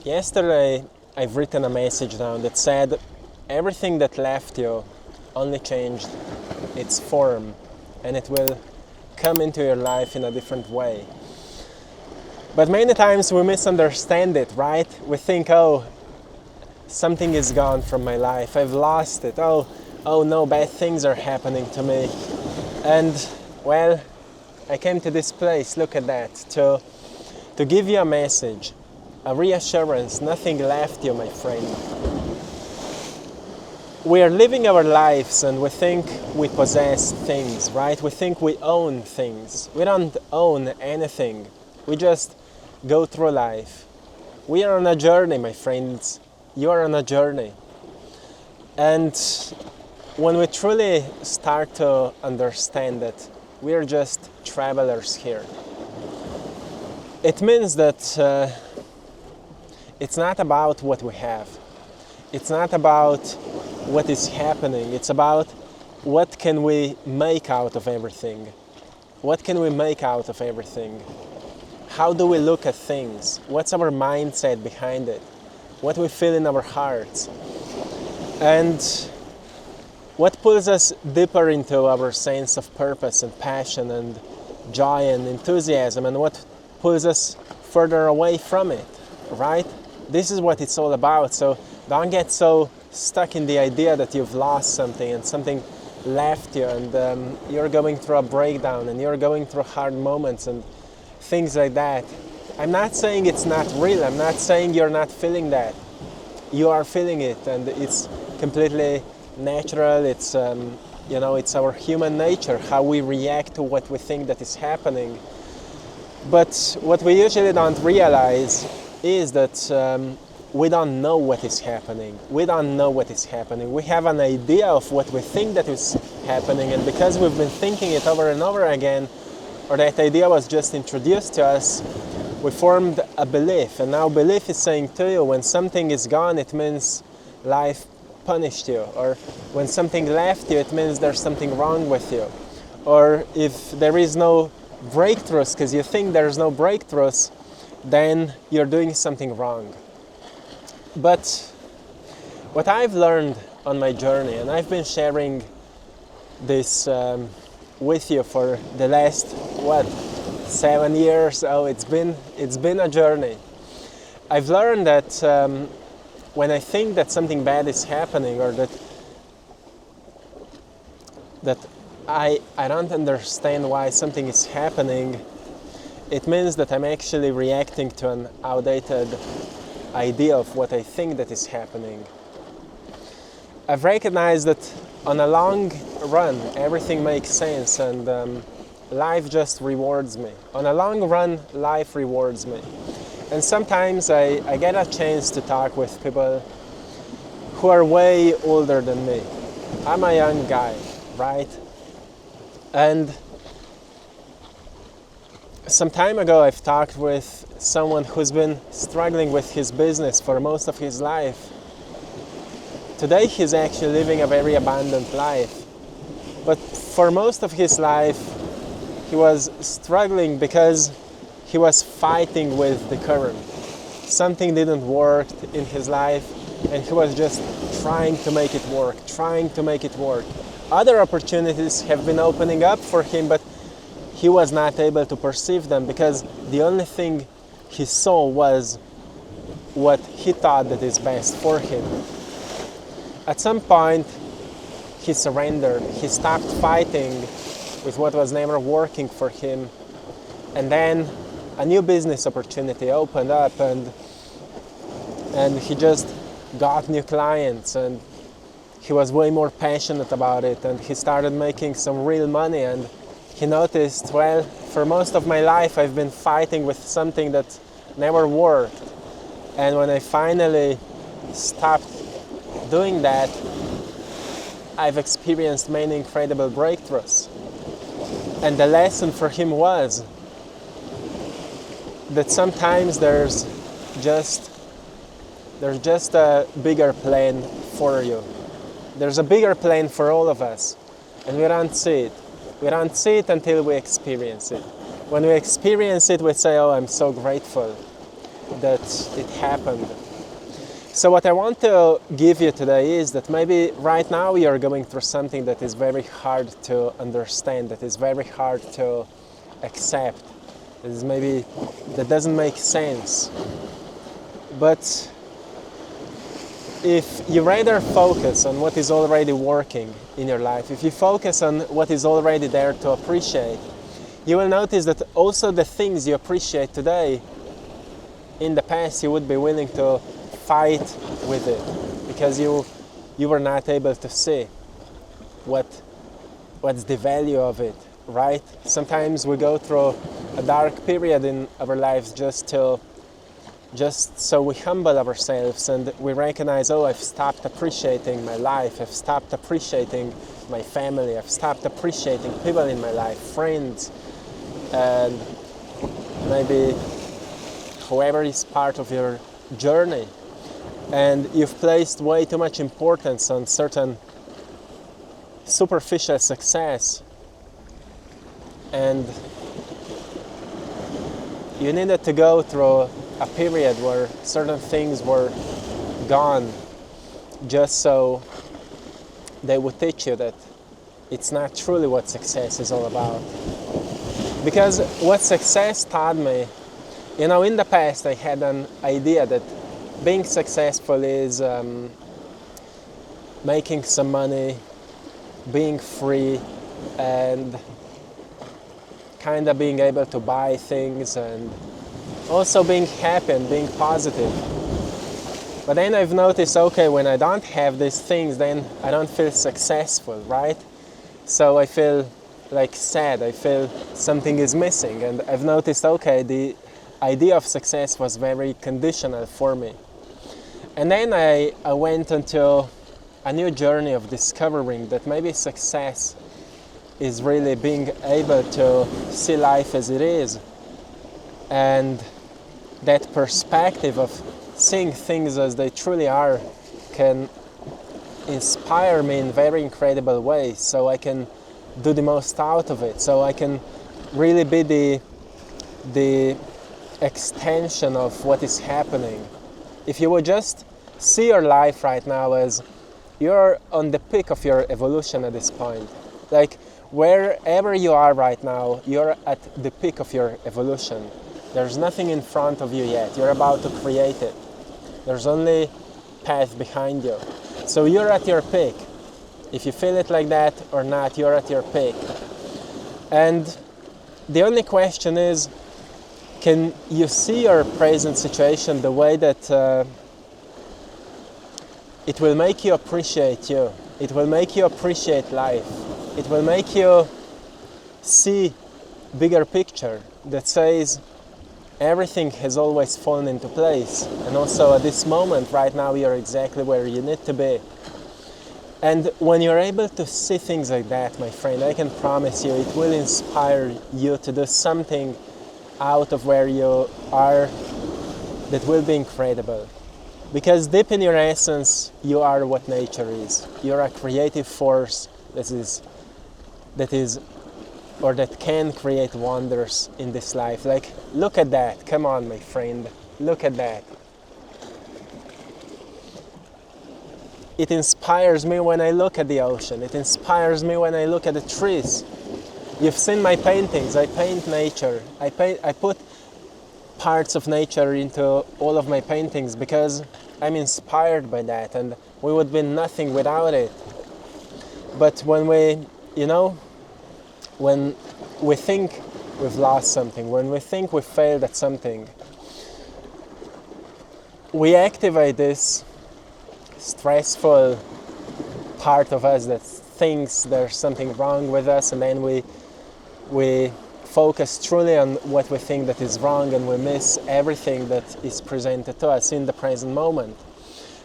Yesterday, I've written a message down that said, everything that left you only changed its form, and it will come into your life in a different way. But many times we misunderstand it, right? We think, oh, something is gone from my life, I've lost it, oh no, bad things are happening to me. And, well, I came to this place, look at that, to give you a message, a reassurance. Nothing left you, my friend. We are living our lives and we think we possess things, right? We think we own things. We don't own anything. We just go through life. We are on a journey, my friends. You are on a journey. And when we truly start to understand that we are just travelers here, it means that it's not about what we have. It's not about what is happening. It's about what can we make out of everything. What can we make out of everything? How do we look at things? What's our mindset behind it? What we feel in our hearts? And what pulls us deeper into our sense of purpose and passion and joy and enthusiasm, and what pulls us further away from it, right? This is what it's all about. So don't get so stuck in the idea that you've lost something and something left you, and you're going through a breakdown and you're going through hard moments and things like that. I'm not saying it's not real. I'm not saying you're not feeling that. You are feeling it, and it's completely natural. It's it's our human nature, how we react to what we think that is happening. But what we usually don't realize is that we don't know what is happening. We don't know what is happening. We have an idea of what we think that is happening, and because we've been thinking it over and over again, or that idea was just introduced to us, we formed a belief. And now belief is saying to you, when something is gone, it means life punished you. Or when something left you, it means there's something wrong with you. Or if there is no breakthroughs, because you think there's no breakthroughs, then you're doing something wrong. But what I've learned on my journey, and I've been sharing this with you for the last 7 years. Oh, it's been a journey. I've learned that when I think that something bad is happening, or that I don't understand why something is happening, it means that I'm actually reacting to an outdated idea of what I think that is happening. I've recognized that on a long run, everything makes sense, and life just rewards me. On a long run, life rewards me. And sometimes I get a chance to talk with people who are way older than me. I'm a young guy, right? And some time ago, I've talked with someone who's been struggling with his business for most of his life. Today, he's actually living a very abundant life. But for most of his life, he was struggling because he was fighting with the current. Something didn't work in his life, and he was just trying to make it work. Other opportunities have been opening up for him, but he was not able to perceive them because the only thing he saw was what he thought that is best for him. At some point, he surrendered. He stopped fighting with what was never working for him. And then a new business opportunity opened up, and he just got new clients, and he was way more passionate about it, and he started making some real money. And he noticed, well, for most of my life I've been fighting with something that never worked. And when I finally stopped doing that, I've experienced many incredible breakthroughs. And the lesson for him was that sometimes there's just a bigger plan for you. There's a bigger plan for all of us, and we don't see it. We don't see it until we experience it. When we experience it, we say, oh, I'm so grateful. that it happened. So what I want to give you today is that maybe right now you're going through something that is very hard to understand, that is very hard to accept, that doesn't make sense. But if you rather focus on what is already working in your life, if you focus on what is already there to appreciate, you will notice that also the things you appreciate today, in the past you would be willing to fight with it because you were not able to see what's the value of it, right? Sometimes we go through a dark period in our lives just so we humble ourselves and we recognize, oh, I've stopped appreciating my life, I've stopped appreciating my family, I've stopped appreciating people in my life, friends, and maybe whoever is part of your journey. And you've placed way too much importance on certain superficial success, and you needed to go through a period where certain things were gone just so they would teach you that it's not truly what success is all about. Because what success taught me, in the past I had an idea that being successful is making some money, being free, and kind of being able to buy things, and also being happy and being positive. But then I've noticed, okay, when I don't have these things, then I don't feel successful, right? So I feel like sad, I feel something is missing, and I've noticed, okay, the idea of success was very conditional for me. And then I went into a new journey of discovering that maybe success is really being able to see life as it is. And that perspective of seeing things as they truly are can inspire me in very incredible ways, so I can do the most out of it, so I can really be the extension of what is happening. If you would just see your life right now as you're on the peak of your evolution at this point, like wherever you are right now, you're at the peak of your evolution. There's nothing in front of you yet. You're about to create it. There's only path behind you. So you're at your peak. If you feel it like that or not, you're at your peak. And the only question is, can you see your present situation the way that it will make you appreciate you? It will make you appreciate life. It will make you see bigger picture that says everything has always fallen into place, and also at this moment right now you're exactly where you need to be. And when you're able to see things like that, my friend, I can promise you it will inspire you to do something out of where you are that will be incredible. Because deep in your essence, you are what nature is. You're a creative force that can create wonders in this life. Like, look at that. Come on, my friend. Look at that. It inspires me when I look at the ocean. It inspires me when I look at the trees. You've seen my paintings. I paint nature. I put parts of nature into all of my paintings because I'm inspired by that, and we would be nothing without it. But when we think we've lost something, when we think we failed at something, we activate this stressful part of us that thinks there's something wrong with us, and then we focus truly on what we think that is wrong, and we miss everything that is presented to us in the present moment.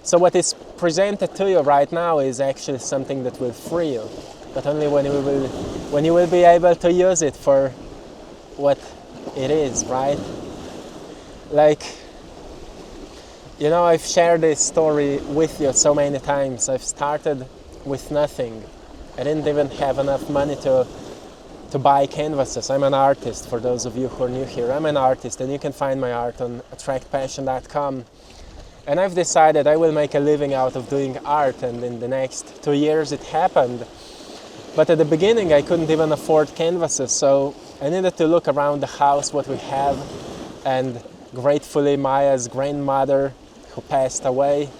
So what is presented to you right now is actually something that will free you, but only when you will be able to use it for what it is, right? Like, I've shared this story with you so many times. I've started with nothing. I didn't even have enough money to to buy canvases. I'm an artist, for those of you who are new here. I'm an artist, and you can find my art on AttractPassion.com. And I've decided I will make a living out of doing art, and in the next 2 years it happened. But at the beginning I couldn't even afford canvases, so I needed to look around the house what we have, and gratefully Maya's grandmother, who passed away,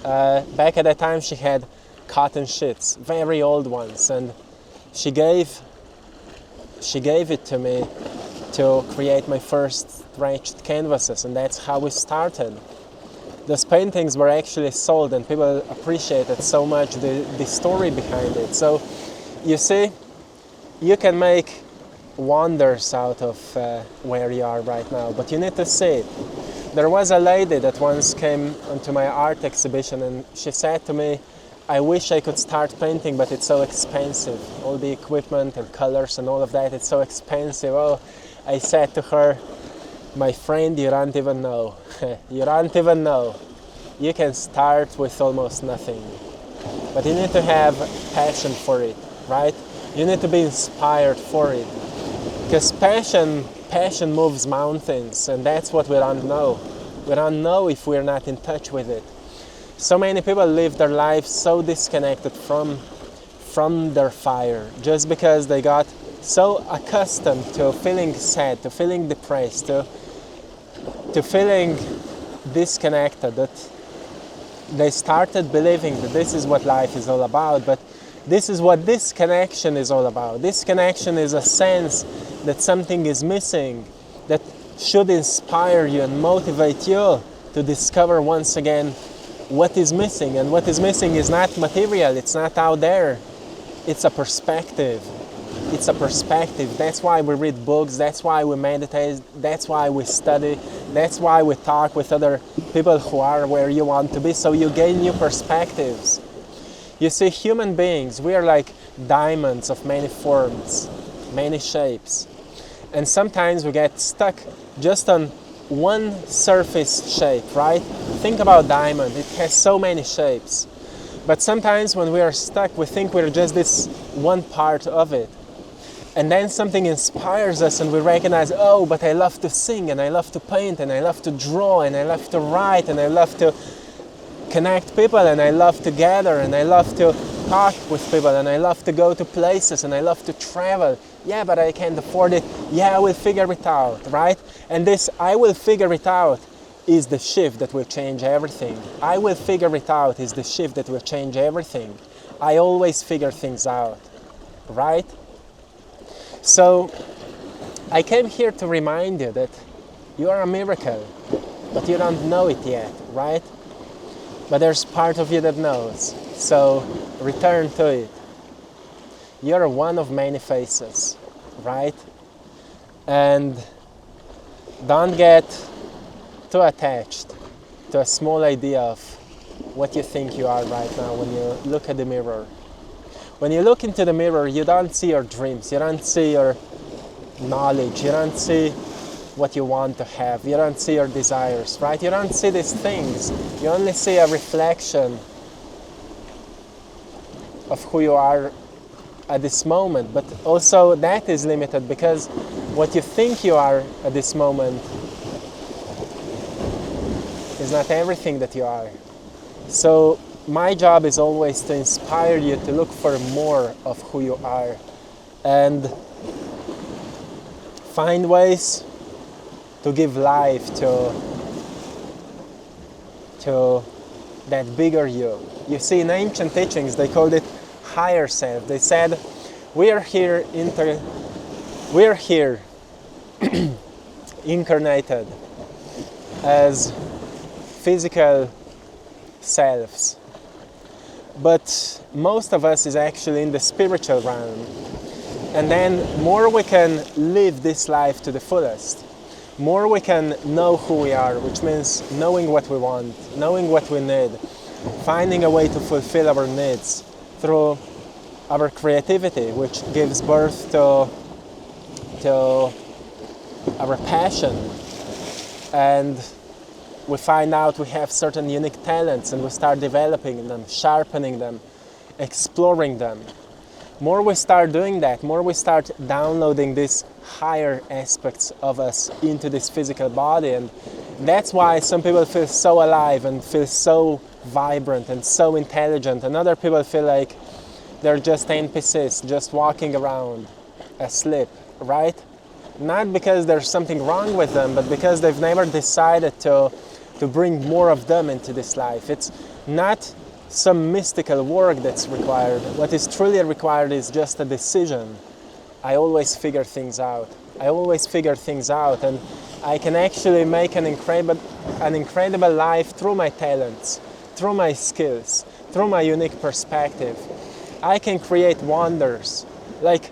back at that time she had cotton sheets, very old ones, and she gave it to me to create my first stretched canvases, and that's how we started. Those paintings were actually sold, and people appreciated so much the story behind it. So you see, you can make wonders out of where you are right now, but you need to see it. There was a lady that once came onto my art exhibition, and she said to me, I wish I could start painting, but it's so expensive. All the equipment and colors and all of that, it's so expensive. Oh, I said to her, my friend, you don't even know. You don't even know. You can start with almost nothing. But you need to have passion for it, right? You need to be inspired for it. Because passion moves mountains, and that's what we don't know. We don't know if we're not in touch with it. So many people live their lives so disconnected from their fire, just because they got so accustomed to feeling sad, to feeling depressed, to feeling disconnected, that they started believing that this is what life is all about. But this is what this connection is all about. This connection is a sense that something is missing, that should inspire you and motivate you to discover once again what is missing. And what is missing is not material, it's not out there, it's a perspective. It's a perspective. That's why we read books, that's why we meditate, that's why we study, that's why we talk with other people who are where you want to be, so you gain new perspectives. You see, human beings, we are like diamonds of many forms, many shapes. And sometimes we get stuck just on one surface shape, right? Think about diamond, it has so many shapes. But sometimes when we are stuck, we think we're just this one part of it. And then something inspires us and we recognize, oh, but I love to sing, and I love to paint, and I love to draw, and I love to write, and I love to connect people, and I love to gather, and I love to talk with people, and I love to go to places, and I love to travel. Yeah, but I can't afford it. Yeah, I will figure it out, right? And this I will figure it out is the shift that will change everything. I will figure it out is the shift that will change everything. I always figure things out, right? So I came here to remind you that you are a miracle, but you don't know it yet, right? But there's part of you that knows. So return to it. You're one of many faces, right? And don't get too attached to a small idea of what you think you are right now when you look at the mirror. When you look into the mirror, you don't see your dreams, you don't see your knowledge, you don't see what you want to have, you don't see your desires, right? You don't see these things. You only see a reflection of who you are at this moment. But also that is limited, because what you think you are at this moment is not everything that you are. So my job is always to inspire you to look for more of who you are and find ways to give life to that bigger you. You see, in ancient teachings they called it higher self. They said we are here incarnated as physical selves, but most of us is actually in the spiritual realm. And then more we can live this life to the fullest, more we can know who we are, which means knowing what we want, knowing what we need, finding a way to fulfill our needs through our creativity, which gives birth to our passion. And we find out we have certain unique talents, and we start developing them, sharpening them, exploring them. more we start doing that, more we start downloading these higher aspects of us into this physical body. And that's why some people feel so alive and feel so vibrant and so intelligent, and other people feel like they're just NPCs, just walking around asleep, right? Not because there's something wrong with them, but because they've never decided to bring more of them into this life. It's not some mystical work that's required. What is truly required is just a decision. I always figure things out. I always figure things out, and I can actually make an incredible life through my talents, through my skills, through my unique perspective. I can create wonders. Like,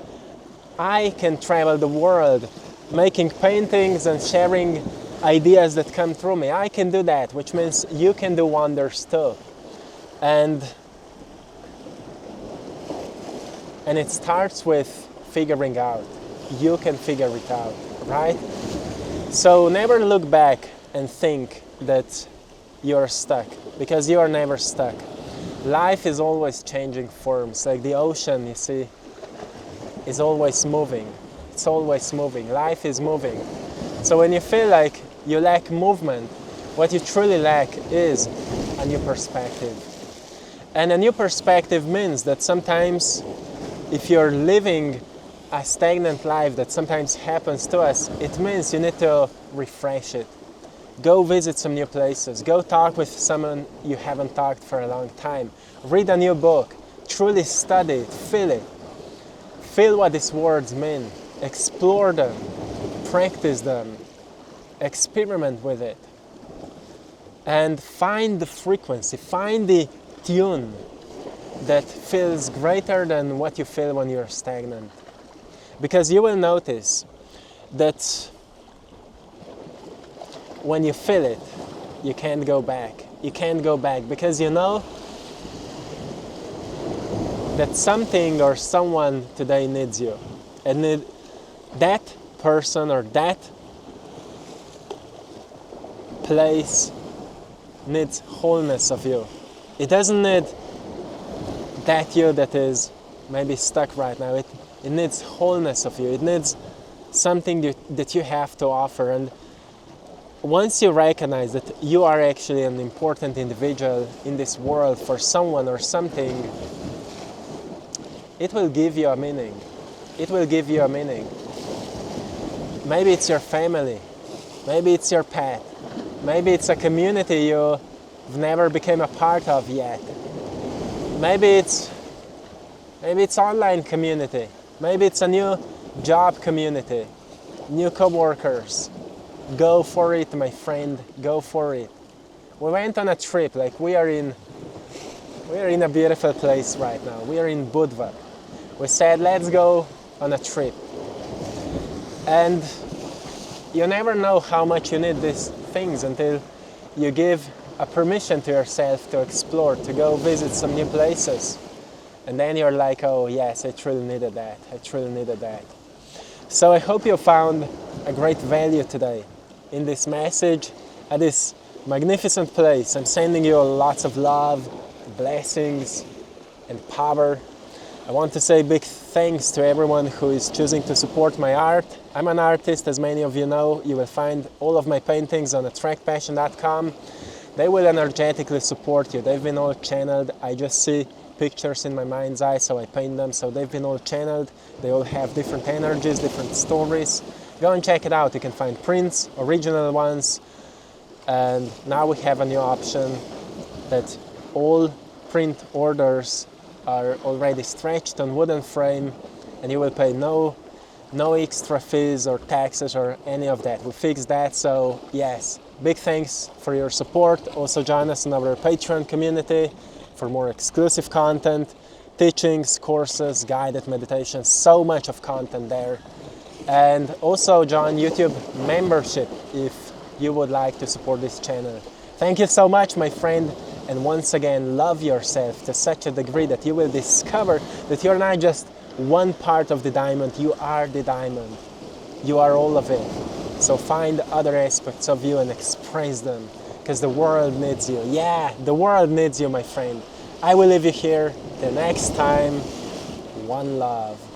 I can travel the world making paintings and sharing ideas that come through me. I can do that, which means you can do wonders too. And it starts with figuring out. You can figure it out, right? So never look back and think that you're stuck, because you are never stuck. Life is always changing forms. Like the ocean, you see, is always moving. It's always moving. Life is moving. So when you feel like you lack movement, what you truly lack is a new perspective. And a new perspective means that sometimes if you're living a stagnant life that sometimes happens to us, it means you need to refresh it. Go visit some new places. Go talk with someone you haven't talked for a long time. Read a new book. Truly study it. Feel it. Feel what these words mean. Explore them. Practice them. Experiment with it. And find the frequency. Find the tune that feels greater than what you feel when you're stagnant. Because you will notice that when you feel it, you can't go back. You can't go back because you know that something or someone today needs you. And that person or that place needs wholeness of you. It doesn't need that you that is maybe stuck right now. It needs wholeness of you. It needs something that you have to offer. And once you recognize that you are actually an important individual in this world for someone or something, it will give you a meaning. It will give you a meaning. Maybe it's your family. Maybe it's your pet. Maybe it's a community you've never became a part of yet. Maybe it's online community. Maybe it's a new job community, new co-workers. Go for it, my friend, go for it. We went on a trip, like we are in a beautiful place right now. We are in Budva. We said, let's go on a trip. And you never know how much you need these things until you give a permission to yourself to explore, to go visit some new places. And then you're like, oh yes, I truly needed that. I truly needed that. So I hope you found a great value today in this message at this magnificent place. I'm sending you lots of love, blessings, and power. I want to say big thanks to everyone who is choosing to support my art. I'm an artist, as many of you know. You will find all of my paintings on AttractPassion.com. They will energetically support you. They've been all channeled. I just see pictures in my mind's eye, so I paint them. So they've been all channeled. They all have different energies, different stories. Go and check it out. You can find prints, original ones. And now we have a new option that all print orders are already stretched on wooden frame, and you will pay no extra fees or taxes or any of that. We fixed that, so yes, big thanks for your support. Also join us in our Patreon community for more exclusive content, teachings, courses, guided meditations, so much of content there. And also join YouTube membership if you would like to support this channel. Thank you so much, my friend. And once again, love yourself to such a degree that you will discover that you're not just one part of the diamond, you are the diamond. You are all of it. So find other aspects of you and express them, because the world needs you. Yeah, the world needs you, my friend. I will leave you here. Till next time, one love.